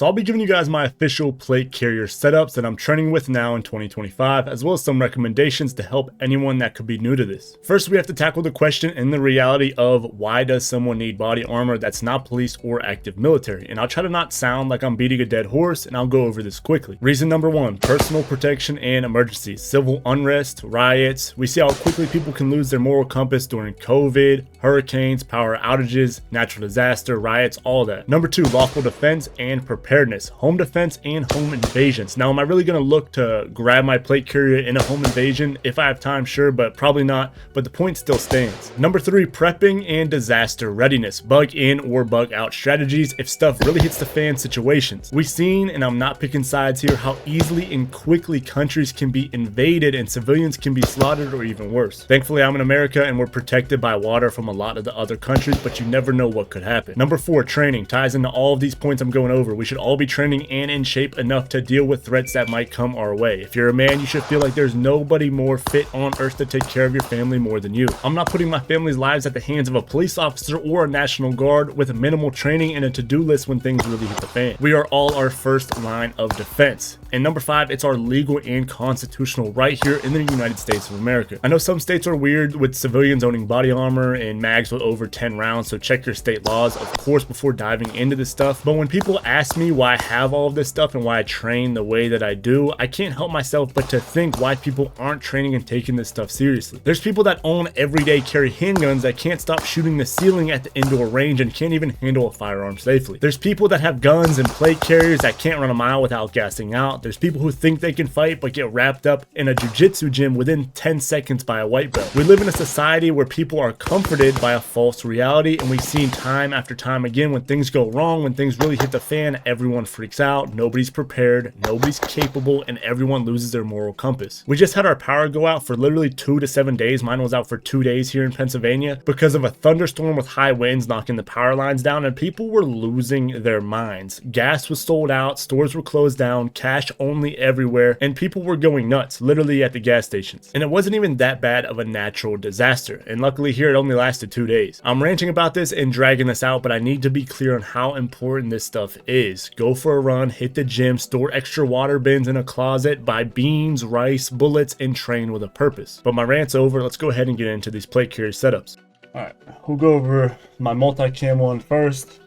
So I'll be giving you guys my official plate carrier setups that I'm training with now in 2025, as well as some recommendations to help anyone that could be new to this. First, we have to tackle the question and the reality of why does someone need body armor that's not police or active military? And I'll try to not sound like I'm beating a dead horse, and I'll go over this quickly. Reason number one, personal protection and emergencies, civil unrest, riots. We see how quickly people can lose their moral compass during COVID, hurricanes, power outages, natural disaster, riots, all that. Number two, lawful defense and preparedness, home defense and home invasions. Now, am I really going to look to grab my plate carrier in a home invasion? If I have time, sure, but probably not. But the point still stands. Number three, prepping and disaster readiness, bug in or bug out strategies if stuff really hits the fan situations. We've seen, and I'm not picking sides here, how easily and quickly countries can be invaded and civilians can be slaughtered or even worse. Thankfully, I'm in America and we're protected by water from a lot of the other countries, but you never know what could happen. Number four, training ties into all of these points I'm going over. We should all be training and in shape enough to deal with threats that might come our way. If you're a man, you should feel like there's nobody more fit on earth to take care of your family more than you. I'm not putting my family's lives at the hands of a police officer or a National Guard with minimal training and a to-do list when things really hit the fan. We are all our first line of defense. And number five, it's our legal and constitutional right here in the United States of America. I know some states are weird with civilians owning body armor and mags with over 10 rounds, so check your state laws, of course, before diving into this stuff. But when people ask me why I have all of this stuff and why I train the way that I do, I can't help myself but to think why people aren't training and taking this stuff seriously. There's people that own everyday carry handguns that can't stop shooting the ceiling at the indoor range and can't even handle a firearm safely. There's people that have guns and plate carriers that can't run a mile without gassing out. There's people who think they can fight but get wrapped up in a jiu-jitsu gym within 10 seconds by a white belt. We live in a society where people are comforted by a false reality, and we've seen time after time again when things go wrong, when things really hit the fan, everyone freaks out, nobody's prepared, nobody's capable, and everyone loses their moral compass. We just had our power go out for literally 2 to 7 days. Mine was out for 2 days here in Pennsylvania because of a thunderstorm with high winds knocking the power lines down, and people were losing their minds. Gas was sold out, stores were closed down, cash only everywhere, and people were going nuts, literally at the gas stations. And it wasn't even that bad of a natural disaster, and luckily here it only lasted 2 days. I'm ranting about this and dragging this out, but I need to be clear on how important this stuff is. Go for a run, hit the gym, store extra water bins in a closet, buy beans, rice, bullets, and train with a purpose. But my rant's over. Let's go ahead and get into these plate carrier setups. Alright, we'll go over my multi-cam one first.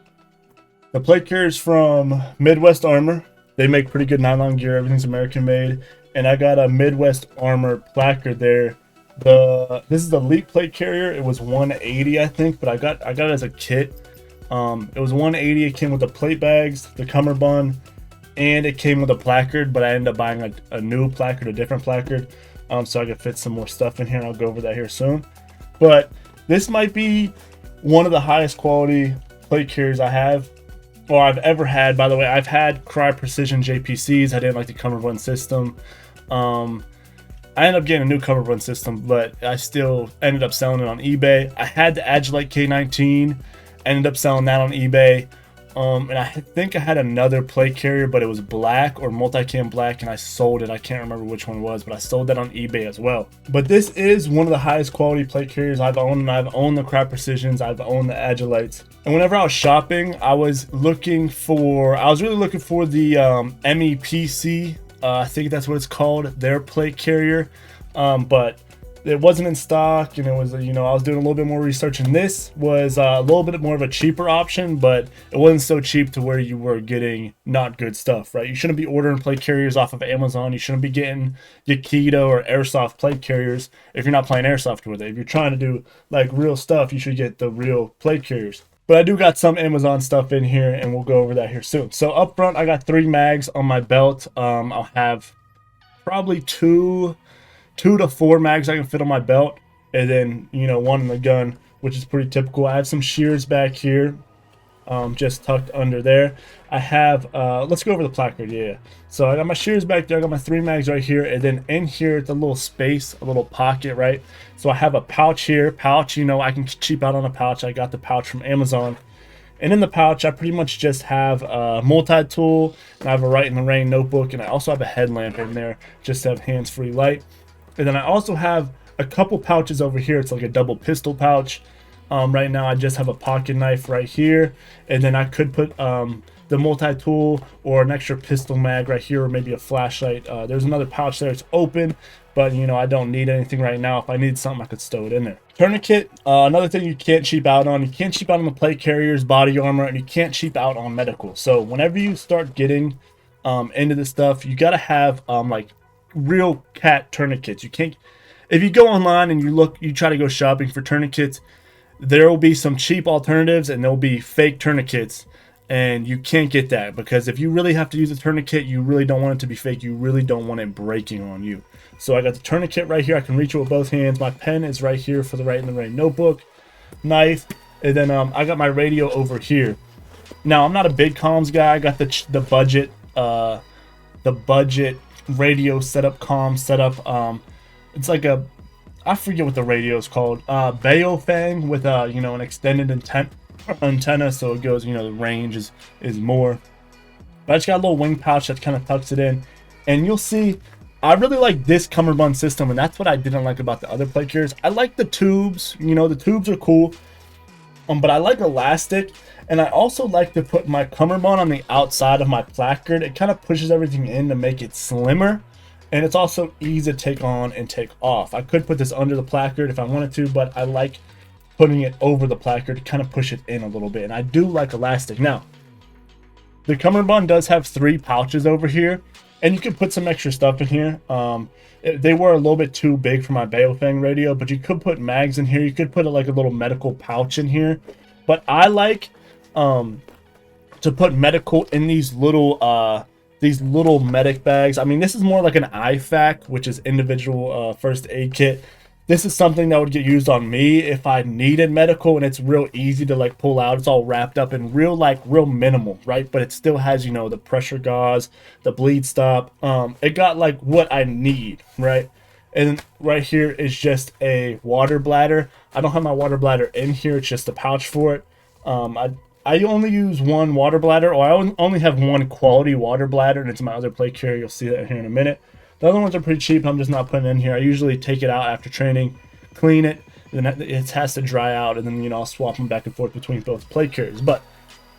The plate carrier's from Midwest Armor. They make pretty good nylon gear. Everything's American made. And I got a Midwest Armor placard there. This is the Elite plate carrier. It was $180, I think, but I got it as a kit. It was $180. It came with the plate bags, the cummerbund, and it came with a placard, but I ended up buying a new placard, a different placard, so I could fit some more stuff in here, and I'll go over that here soon. But this might be one of the highest quality plate carriers I have, or I've ever had. By the way, I've had Cry Precision JPCs. I didn't like the cummerbund system. I ended up getting a new cummerbund system, but I still ended up selling it on eBay. I had the Agilite K19, ended up selling that on eBay. And I think I had another plate carrier, but it was black or multicam black, and I sold it. I can't remember which one it was, but I sold that on eBay as well. But this is one of the highest quality plate carriers I've owned, and I've owned the Cry Precisions, I've owned the Agilites. And whenever I was shopping, I was really looking for the MEPC. I think that's what it's called, their plate carrier. But it wasn't in stock, and it was, I was doing a little bit more research, and this was a little bit more of a cheaper option, but it wasn't so cheap to where you were getting not good stuff, right? You shouldn't be ordering plate carriers off of Amazon. You shouldn't be getting Yakido or Airsoft plate carriers if you're not playing Airsoft with it. If you're trying to do like real stuff, you should get the real plate carriers. But I do got some Amazon stuff in here, and we'll go over that here soon. So up front, I got 3 mags on my belt. I'll have probably 2 to 4 mags I can fit on my belt, and then, one in the gun, which is pretty typical. I have some shears back here, just tucked under there. I have, let's go over the placard, yeah. So I got my shears back there, I got my 3 mags right here, and then in here, it's a little space, a little pocket, right? So I have a pouch here. I can cheap out on a pouch. I got the pouch from Amazon. And in the pouch, I pretty much just have a multi-tool, and I have a Right in the Rain notebook, and I also have a headlamp in there, just to have hands-free light. And then I also have a couple pouches over here. It's like a double pistol pouch. Right now I just have a pocket knife right here, and then I could put the the multi-tool or an extra pistol mag right here, or maybe a flashlight. There's another pouch there, it's open, but you know, I don't need anything right now. If I need something, I could stow it in there. Tourniquet, another thing you can't cheap out on. You can't cheap out on the plate carriers, body armor, and you can't cheap out on medical. So whenever you start getting into this stuff, you gotta have like real cat tourniquets. You can't, if you go online and you try to go shopping for tourniquets, there will be some cheap alternatives and there'll be fake tourniquets, and you can't get that, because if you really have to use a tourniquet, you really don't want it to be fake. You really don't want it breaking on you. So I got the tourniquet right here. I can reach it with both hands. My pen is right here for the Right in the Rain notebook, knife, and then I got my radio over here. Now I'm not a big comms guy. I got the budget radio setup, comm setup. It's like a, I forget what the radio is called, Baofeng, with you know, an extended antenna, so it goes, you know, the range is more. But I just got a little wing pouch that kind of tucks it in, and you'll see I really like this cummerbund system, and that's what I didn't like about the other plate carriers. I like the tubes, you know, the tubes are cool, but I like elastic, and I also like to put my cummerbund on the outside of my placard. It kind of pushes everything in to make it slimmer, and it's also easy to take on and take off. I could put this under the placard if I wanted to, but I like putting it over the placard to kind of push it in a little bit, and I do like elastic. Now, the cummerbund does have 3 pouches over here, and you could put some extra stuff in here. They were a little bit too big for my Baofeng radio, but you could put mags in here. You could put like a little medical pouch in here. But I like to put medical in these little medic bags. I mean, this is more like an IFAK, which is individual first aid kit. This is something that would get used on me if I needed medical, and it's real easy to like pull out. It's all wrapped up in real minimal, right? But it still has, you know, the pressure gauze, the bleed stop. It got like what I need, right? And right here is just a water bladder. I don't have my water bladder in here. It's just a pouch for it. I only use one water bladder, or I only have one quality water bladder, and it's my other plate carrier. You'll see that here in a minute. The other ones are pretty cheap. I'm just not putting it in here. I usually take it out after training, clean it, then it has to dry out, and then, you know, I'll swap them back and forth between both plate carriers. But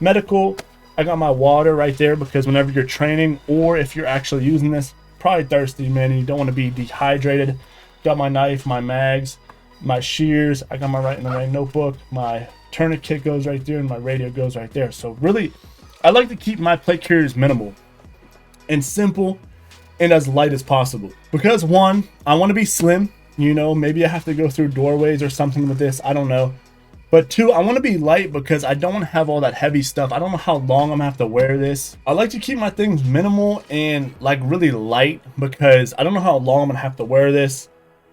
medical, I got my water right there, because whenever you're training, or if you're actually using this, probably thirsty, man, and you don't want to be dehydrated. Got my knife, my mags, my shears. I got my Right in the Rain notebook. My tourniquet goes right there, and my radio goes right there. So really, I like to keep my plate carriers minimal and simple and as light as possible, because one, I want to be slim. You know, maybe I have to go through doorways or something with this, I don't know. But two, I want to be light, because I don't want to have all that heavy stuff. I don't know how long I'm gonna have to wear this. I like to keep my things minimal and like really light, because I don't know how long I'm gonna have to wear this.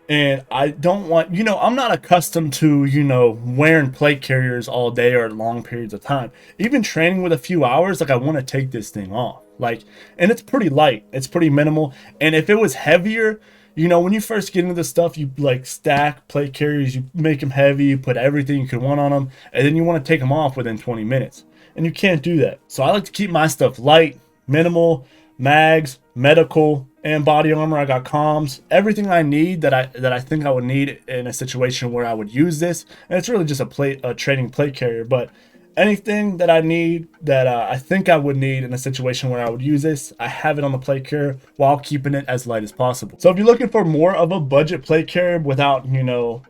And I don't want, you know, I'm not accustomed to, you know, wearing plate carriers all day or long periods of time. Even training with a few hours, like I want to take this thing off. Like, and it's pretty light, it's pretty minimal. And if it was heavier, you know, when you first get into this stuff, you like stack plate carriers, you make them heavy, you put everything you could want on them, and then you want to take them off within 20 minutes. And you can't do that. So I like to keep my stuff light, minimal, mags, medical, and body armor. I got comms, everything I need that I think I would need in a situation where I would use this. And it's really just a training plate carrier, but anything that I need that I think I would need in a situation where I would use this, I have it on the plate carrier while keeping it as light as possible. So if you're looking for more of a budget plate carrier without, you know,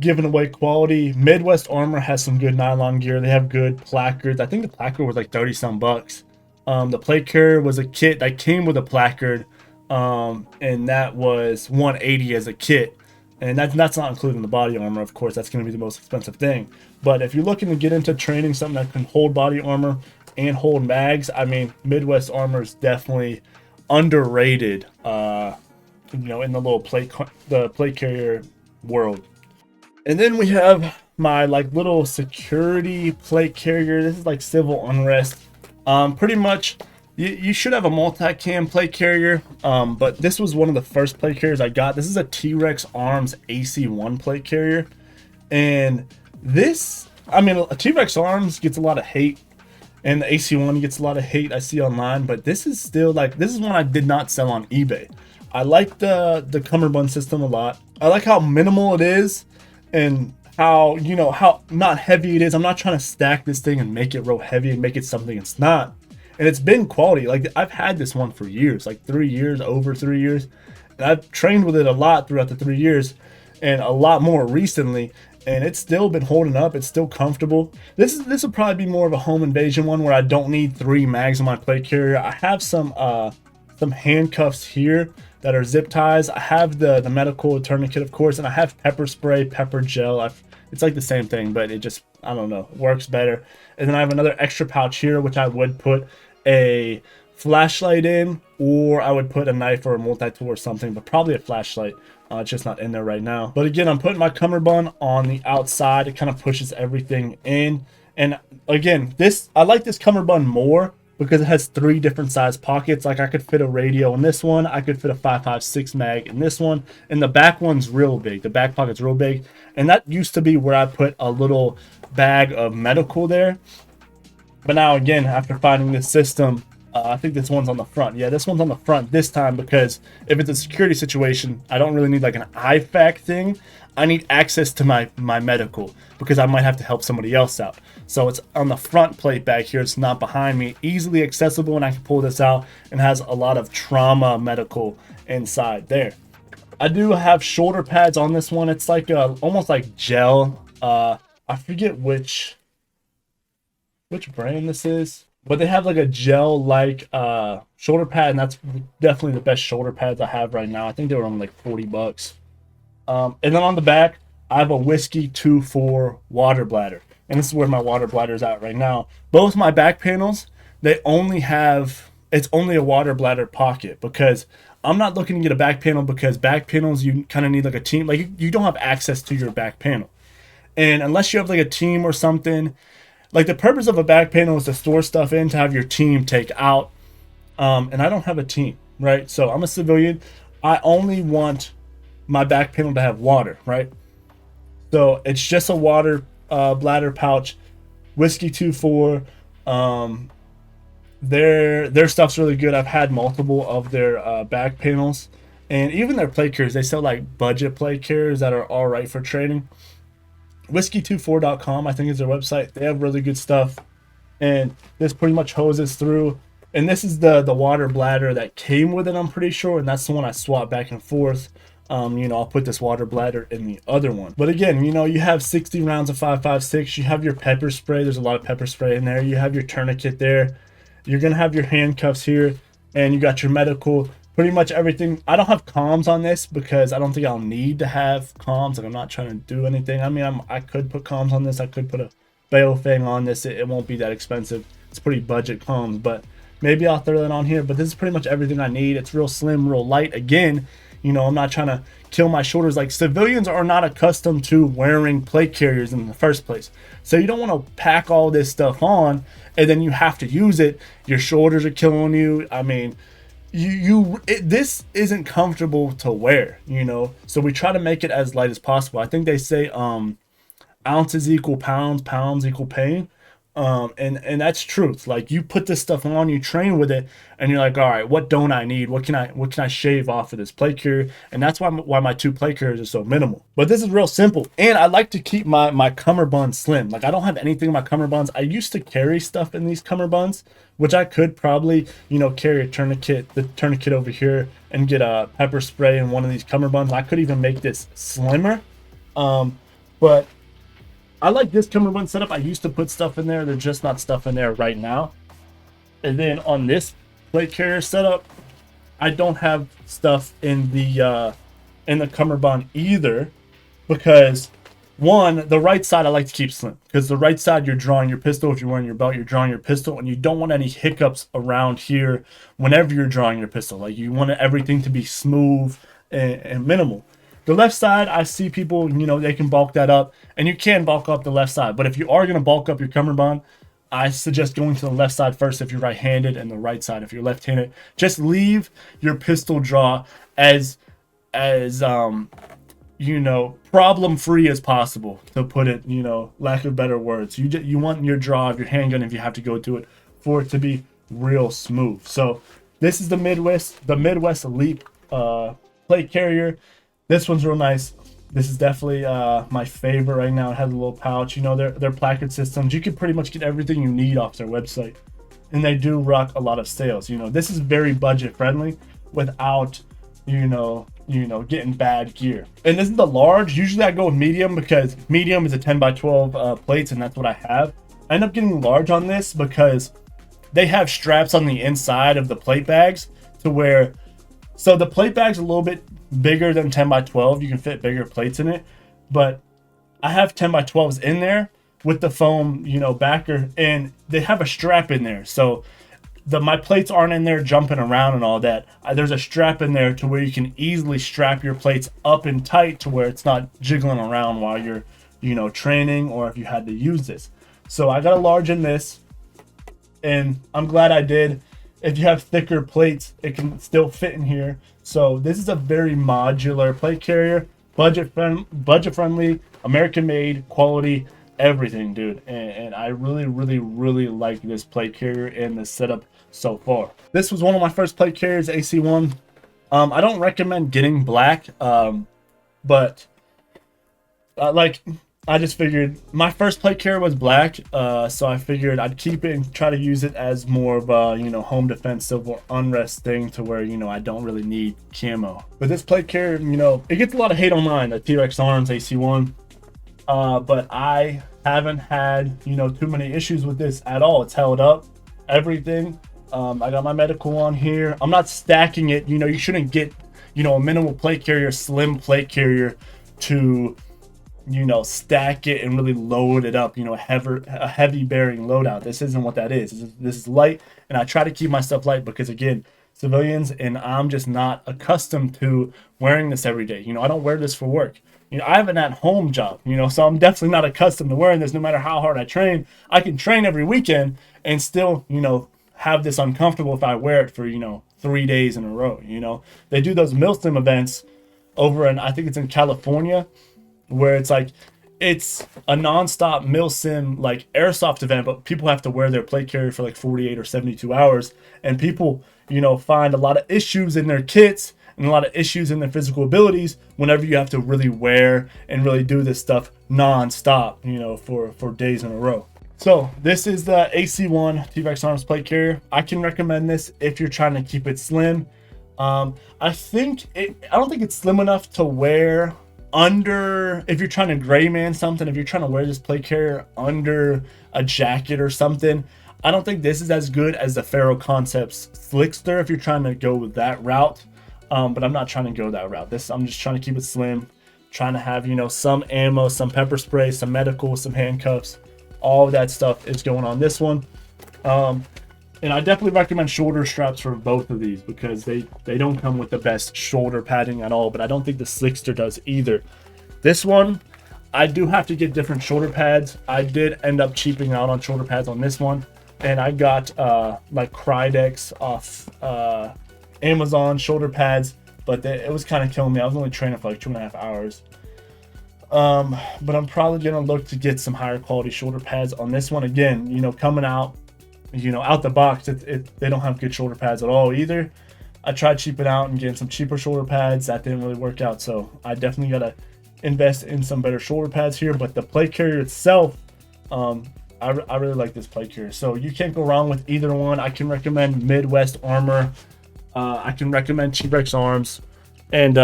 giving away quality, Midwest Armor has some good nylon gear. They have good placards. I think the placard was like 30 some bucks. The plate carrier was a kit that came with a placard, and that was $180 as a kit. And that's not including the body armor, of course. That's going to be the most expensive thing. But if you're looking to get into training something that can hold body armor and hold mags, I mean, Midwest Armor is definitely underrated, you know, in the little plate carrier world. And then we have my like little security plate carrier. This is like civil unrest. Pretty much, you should have a multi-cam plate carrier, but this was one of the first plate carriers I got. This is a Trex Arms AC1 plate carrier, and this, I mean, a Trex Arms gets a lot of hate, and the AC1 gets a lot of hate I see online, but this is still like, this is one I did not sell on eBay. I like the cummerbund system a lot. I like how minimal it is, and how, you know, how not heavy it is. I'm not trying to stack this thing and make it real heavy and make it something it's not. and it's been quality. Like I've had this one for years, like 3 years, over 3 years, and I've trained with it a lot throughout the 3 years, and a lot more recently, and it's still been holding up. It's still comfortable. This will probably be more of a home invasion one where I don't need 3 mags on my plate carrier. I have some handcuffs here that are zip ties. I have the medical tourniquet, of course, and I have pepper spray, pepper gel. It's like the same thing, but it just, I don't know, works better. And then I have another extra pouch here, which I would put a flashlight in, or I would put a knife or a multi-tool or something, but probably a flashlight. It's just not in there right now. But again, I'm putting my cummerbund on the outside. It kind of pushes everything in. And again, I like this cummerbund more because it has 3 different size pockets. Like I could fit a radio in this one, I could fit a 5.56 mag in this one, and the back one's real big. The back pocket's real big, and that used to be where I put a little bag of medical there. But now again, after finding this system, I think this one's on the front. Yeah, this one's on the front this time because if it's a security situation, I don't really need like an IFAC thing. I need access to my medical because I might have to help somebody else out. So it's on the front plate back here. It's not behind me. Easily accessible, and I can pull this out, and has a lot of trauma medical inside there. I do have shoulder pads on this one. It's like almost like gel. I forget which brand this is, but they have like a gel like shoulder pad, and that's definitely the best shoulder pads I have right now. I think they were only like 40 bucks. And then on the back, I have a Whiskey 2.4 water bladder, and this is where my water bladder is at right now. Both my back panels, it's only a water bladder pocket, because I'm not looking to get a back panel, because back panels, you kind of need like a team. Like you don't have access to your back panel, and unless you have like a team or something, like the purpose of a back panel is to store stuff in, to have your team take out. And I don't have a team, right? So I'm a civilian. I only want my back panel to have water, right? So it's just a water bladder pouch, Whiskey 2.4. Their stuff's really good. I've had multiple of their back panels, and even their plate carriers. They sell like budget plate carriers that are all right for training. Whiskey24.com, I think, is their website. They have really good stuff, and this pretty much hoses through. And this is the water bladder that came with it, I'm pretty sure, and that's the one I swap back and forth. I'll put this water bladder in the other one. But again, you have 60 rounds of 5.56. You have your pepper spray. There's a lot of pepper spray in there. You have your tourniquet there. You're gonna have your handcuffs here, and you got your medical. Pretty much everything. I don't have comms on this because I don't think I'll need to have comms. Like I'm not trying to do anything. I mean, I could put comms on this. I could put a bail thing on this. It won't be that expensive. It's pretty budget comms, but maybe I'll throw that on here. But this is pretty much everything I need. It's real slim, real light. Again, I'm not trying to kill my shoulders. Like, civilians are not accustomed to wearing plate carriers in the first place. So you don't want to pack all this stuff on and then you have to use it. Your shoulders are killing you. I mean, this isn't comfortable to wear, So we try to make it as light as possible. I think they say ounces equal pounds, pounds equal pain. And that's truth. Like, you put this stuff on, you train with it, and you're like, all right, what don't I need? What can I shave off of this plate carrier? And that's why my 2 plate carriers are so minimal. But this is real simple. And I like to keep my cummerbund slim. Like, I don't have anything in my cummerbunds. I used to carry stuff in these cummerbunds, which I could probably, carry the tourniquet over here, and get a pepper spray in one of these cummerbunds. I could even make this slimmer. But I like this cummerbund setup. I used to put stuff in there. There's just not stuff in there right now. And then on this plate carrier setup, I don't have stuff in the cummerbund either, because one, the right side I like to keep slim, because the right side you're drawing your pistol. If you're wearing your belt, you're drawing your pistol, and you don't want any hiccups around here whenever you're drawing your pistol. Like, you want everything to be smooth and minimal. The left side, I see people, they can bulk that up, and you can bulk up the left side. But if you are going to bulk up your cummerbund, I suggest going to the left side first if you're right-handed, and the right side if you're left-handed. Just leave your pistol draw as problem-free as possible, to put it, lack of better words. You want your draw of your handgun, if you have to go to it, for it to be real smooth. So this is the Midwest Elite plate carrier. This one's real nice. This is definitely my favorite right now. It has a little pouch. Their placard systems. You can pretty much get everything you need off their website. and they do rock a lot of sales. You know, this is very budget friendly without, getting bad gear. And this is the large. Usually I go with medium because medium is a 10 by 12 plates, and that's what I have. I end up getting large on this because they have straps on the inside of the plate bags to where, so the plate bag's a little bit bigger than 10 by 12. You can fit bigger plates in it, but I have 10 by 12s in there with the foam, backer, and they have a strap in there. So my plates aren't in there jumping around and all that. There's a strap in there to where you can easily strap your plates up and tight to where it's not jiggling around while you're, training, or if you had to use this. So I got a large in this, and I'm glad I did. If you have thicker plates, it can still fit in here. So this is a very modular plate carrier, budget friendly, American made, quality, everything, dude. And I really, really, really like this plate carrier and the setup so far. This was one of my first plate carriers, AC1. I don't recommend getting black, but I just figured my first plate carrier was black, so I figured I'd keep it and try to use it as more of a, home defense, civil unrest thing, to where, I don't really need camo. But this plate carrier, it gets a lot of hate online, the Trex Arms AC1, but I haven't had, too many issues with this at all. It's held up, everything. I got my medical on here. I'm not stacking it. You shouldn't get, a minimal plate carrier, slim plate carrier to, stack it and really load it up, a heavy bearing loadout. This isn't what that is. This is light, and I try to keep my stuff light because, again, civilians, and I'm just not accustomed to wearing this every day. I don't wear this for work. I have an at-home job, so I'm definitely not accustomed to wearing this. No matter how hard I train, I can train every weekend and still, have this uncomfortable if I wear it for, 3 days in a row. They do those milsim events over in, I think it's in California, where it's like, it's a non-stop milsim like airsoft event, but people have to wear their plate carrier for like 48 or 72 hours, and people find a lot of issues in their kits and a lot of issues in their physical abilities whenever you have to really wear and really do this stuff non-stop, for days in a row. So this is the AC1 Trex Arms plate carrier. I can recommend this if you're trying to keep it slim. I don't think it's slim enough to wear under, if you're trying to gray man something, if you're trying to wear this plate carrier under a jacket or something. I don't think this is as good as the Faro Concepts Slickster if you're trying to go with that route. But I'm not trying to go that route. I'm just trying to keep it slim, trying to have, some ammo, some pepper spray, some medical, some handcuffs. All of that stuff is going on this one. And I definitely recommend shoulder straps for both of these because they don't come with the best shoulder padding at all, but I don't think the Slickster does either. This one, I do have to get different shoulder pads. I did end up cheaping out on shoulder pads on this one, and I got like Crydex off Amazon shoulder pads, but it was kind of killing me. I was only training for like 2.5 hours. But I'm probably gonna look to get some higher quality shoulder pads on this one. Again, coming out, out the box, they don't have good shoulder pads at all either. I tried cheaping out and getting some cheaper shoulder pads. That didn't really work out, so I definitely gotta invest in some better shoulder pads here. But the plate carrier itself, I really like this plate carrier, so you can't go wrong with either one. I can recommend Midwest Armor. I can recommend Trex Arms, and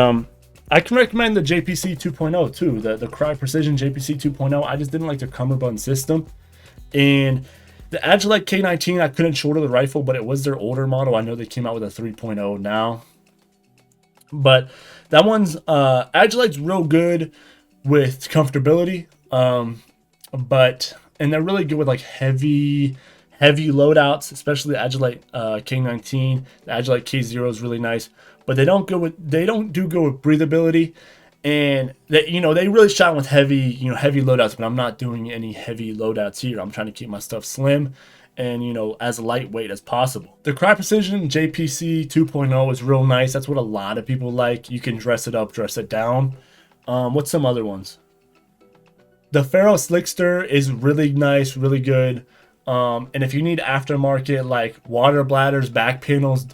I can recommend the JPC 2.0 too, the Cry Precision JPC 2.0. I just didn't like the cummerbund system. And the Agilite K19, I couldn't shoulder the rifle, but it was their older model. I know they came out with a 3.0 now. But that one's, Agilite's real good with comfortability. And they're really good with like heavy loadouts, especially the Agilite K19. The Agilite K0 is really nice. But they don't go with breathability, and they really shine with heavy loadouts. But I'm not doing any heavy loadouts here. I'm trying to keep my stuff slim and as lightweight as possible. The Cry Precision JPC 2.0 is real nice. That's what a lot of people like. You can dress it up, dress it down. What's some other ones? The Faro Slickster is really nice, really good. And if you need aftermarket like water bladders, back panels,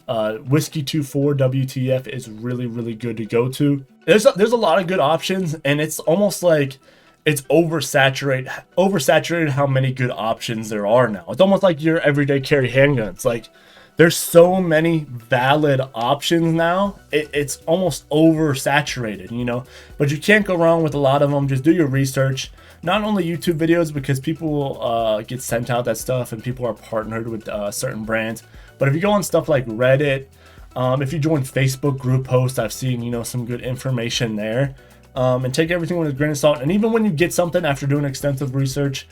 Whiskey 24 WTF is really, really good to go to. There's a lot of good options, and it's almost like it's oversaturated how many good options there are now. It's almost like your everyday carry handguns. Like, there's so many valid options now. It's almost oversaturated, you know, but you can't go wrong with a lot of them. Just do your research. Not only YouTube videos, because people will get sent out that stuff and people are partnered with certain brands, but if you go on stuff like Reddit, if you join Facebook group posts, I've seen, you know, some good information there. And take everything with a grain of salt. And even when you get something after doing extensive research,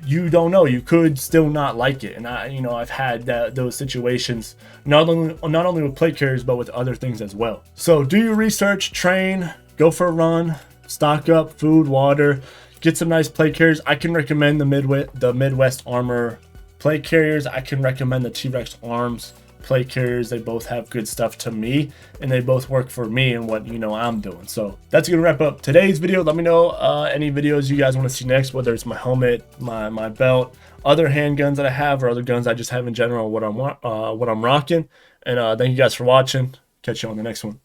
you don't know, you could still not like it. And I've had those situations, not only with plate carriers, but with other things as well. So do your research, train, go for a run, stock up food, water, get some nice plate carriers. I can recommend the Midwest Armor plate carriers. I can recommend the Trex Arms plate carriers. They both have good stuff to me, and they both work for me and what, you know, I'm doing. So that's gonna wrap up today's video. Let me know any videos you guys want to see next, whether it's my helmet, my belt, other handguns that I have, or other guns I just have in general, what I'm rocking. And thank you guys for watching. Catch you on the next one.